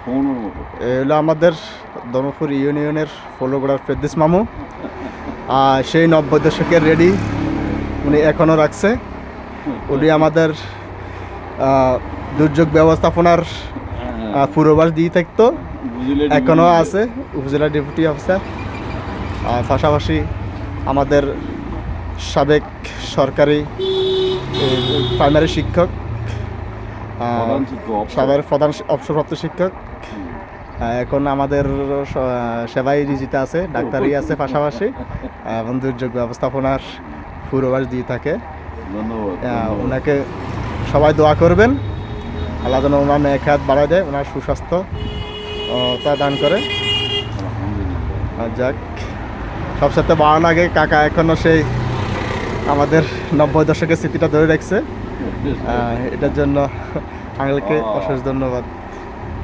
এ হলো আমাদের ধর্মপুর ইউনিয়নের ফলোগড়ার ফেরদিস মামু। সেই 90 দশকের রেডি উনি এখনও রাখছে। উনি আমাদের দুর্যোগ ব্যবস্থাপনার পূর্বাভাস দিয়ে থাকতো, এখনও আছে উপজেলা ডেপুটি অফিসার। আর পাশাপাশি আমাদের সাবেক সরকারি প্রাইমারি শিক্ষক, সাবেক প্রধান অবসরপ্রাপ্ত শিক্ষক, এখন আমাদের সেবায় নিয়োজিত আছে, ডাক্তারি আছে পাশাপাশি, এবং দুর্যোগ ব্যবস্থাপনার পূর্বাভাস দিয়ে থাকে। ওনাকে সবাই দোয়া করবেন, আল্লাহ যেন ওনার নেখাত বাড়ায় দেয়, ওনার সুস্বাস্থ্য তা দান করে। যাক, সবসাথে ভালো লাগে কাকা এখনও সেই আমাদের 90 দশকের স্মৃতিটা ধরে রাখছে। এটার জন্য আঙ্কেলকে অশেষ ধন্যবাদ।